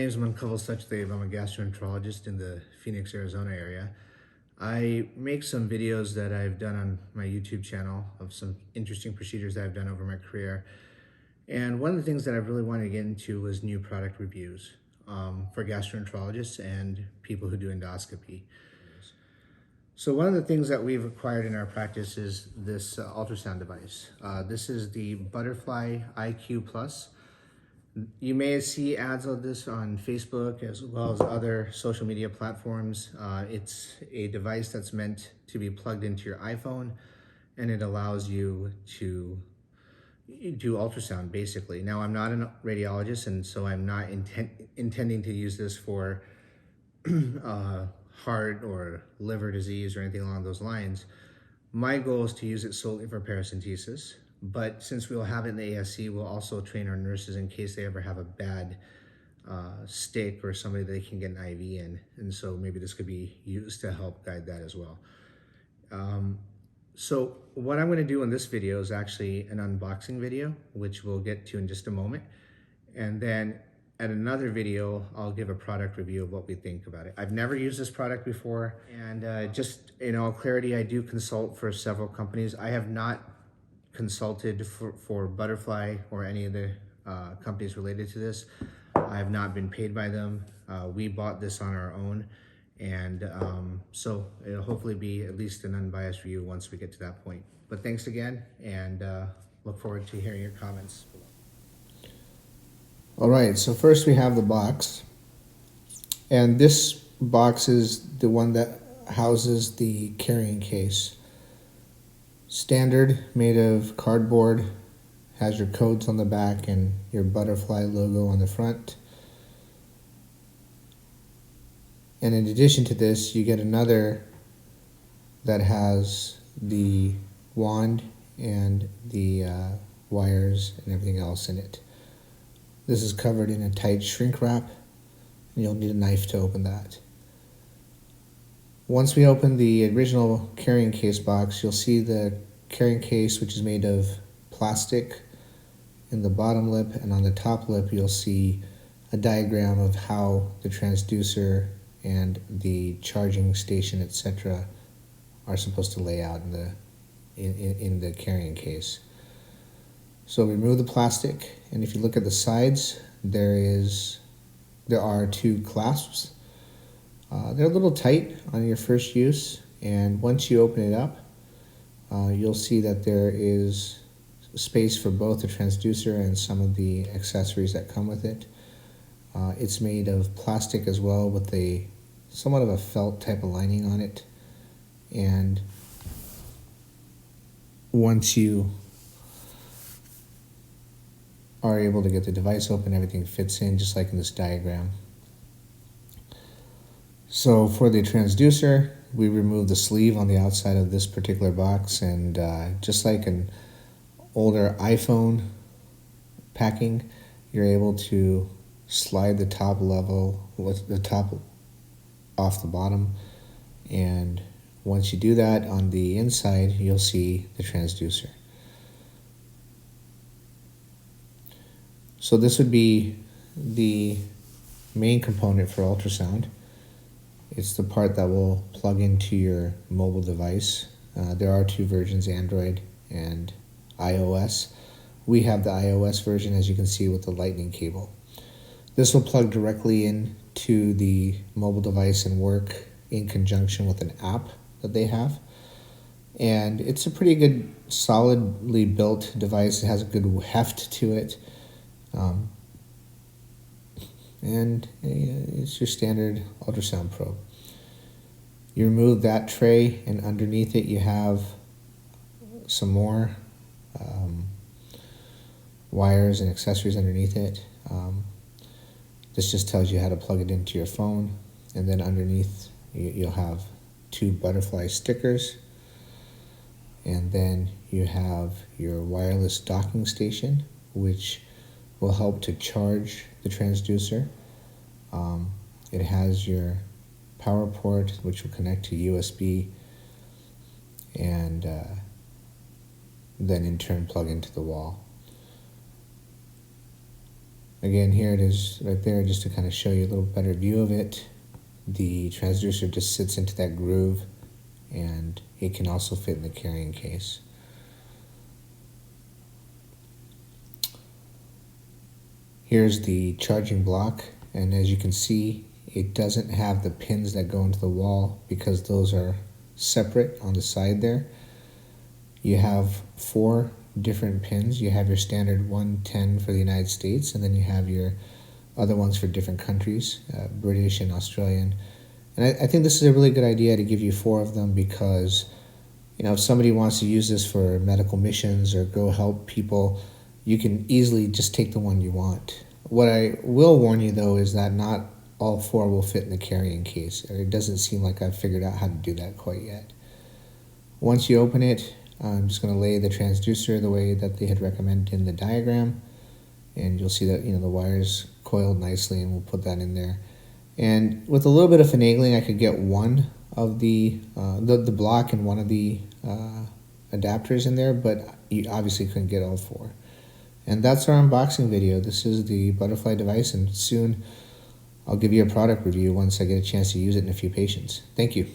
My name is Mankaval Sachdev. I'm a gastroenterologist in the Phoenix, Arizona area. I make some videos that I've done on my YouTube channel of some interesting procedures that I've done over my career. And one of the things that I really wanted to get into was new product reviews for gastroenterologists and people who do endoscopy. So one of the things that we've acquired in our practice is this ultrasound device. This is the Butterfly IQ Plus. You may see ads of this on Facebook as well as other social media platforms. It's a device that's meant to be plugged into your iPhone, and it allows you to do ultrasound basically. Now, I'm not a radiologist, and so I'm not intending to use this for heart or liver disease or anything along those lines. My goal is to use it solely for paracentesis, but since we'll have it in the ASC, we'll also train our nurses in case they ever have a bad stick or somebody that they can get an IV in. And so maybe this could be used to help guide that as well. So what I'm going to do in this video is actually an unboxing video, which we'll get to in just a moment. And then at another video, I'll give a product review of what we think about it. I've never used this product before, and just in all clarity, I do consult for several companies. I have not consulted for Butterfly or any of the companies related to this. I have not been paid by them. We bought this on our own, and so it'll hopefully be at least an unbiased review once we get to that point. But thanks again, and look forward to hearing your comments. All right, so first we have the box, and this box is the one that houses the carrying case. Standard, made of cardboard, has your codes on the back and your Butterfly logo on the front. And in addition to this, you get another that has the wand and the wires and everything else in it. This is covered in a tight shrink wrap, and you'll need a knife to open that. Once we open the original carrying case box, you'll see the carrying case, which is made of plastic in the bottom lip, and on the top lip you'll see a diagram of how the transducer and the charging station, etc., are supposed to lay out in the carrying case. So remove the plastic, and if you look at the sides, there are two clasps. They're a little tight on your first use, and once you open it up, you'll see that there is space for both the transducer and some of the accessories that come with it. It's made of plastic as well, with a somewhat of a felt type of lining on it, and once you are able to get the device open, everything fits in just like in this diagram. So for the transducer, we remove the sleeve on the outside of this particular box, and just like an older iPhone packing, you're able to slide the top level with the top off the bottom, and once you do that, on the inside you'll see the transducer. So this would be the main component for ultrasound. It's the part that will plug into your mobile device. There are two versions, Android and iOS. We have the iOS version, as you can see, with the lightning cable. This will plug directly into the mobile device and work in conjunction with an app that they have. And it's a pretty good, solidly built device. It has a good heft to it. And it's your standard ultrasound probe. You remove that tray, and underneath it you have some more wires and accessories underneath it. This just tells you how to plug it into your phone, and then underneath you'll have two Butterfly stickers, and then you have your wireless docking station, which will help to charge the transducer. It has your power port, which will connect to USB, and then in turn plug into the wall. Again, here it is right there, just to kind of show you a little better view of it. The transducer just sits into that groove, and it can also fit in the carrying case. Here's the charging block, and as you can see, it doesn't have the pins that go into the wall because those are separate on the side there. You have 4 different pins. You have your standard 110 for the United States, and then you have your other ones for different countries, British and Australian. And I think this is a really good idea to give you 4 of them because, you know, if somebody wants to use this for medical missions or go help people, you can easily just take the one you want. What I will warn you though is that not all 4 will fit in the carrying case. It doesn't seem like I've figured out how to do that quite yet. Once you open it, I'm just going to lay the transducer the way that they had recommended in the diagram, and you'll see that, you know, the wires coiled nicely, and we'll put that in there. And with a little bit of finagling, I could get one of the block and one of the adapters in there, but you obviously couldn't get all 4. And that's our unboxing video. This is the butterfly device, and soon I'll give you a product review once I get a chance to use it in a few patients. Thank you.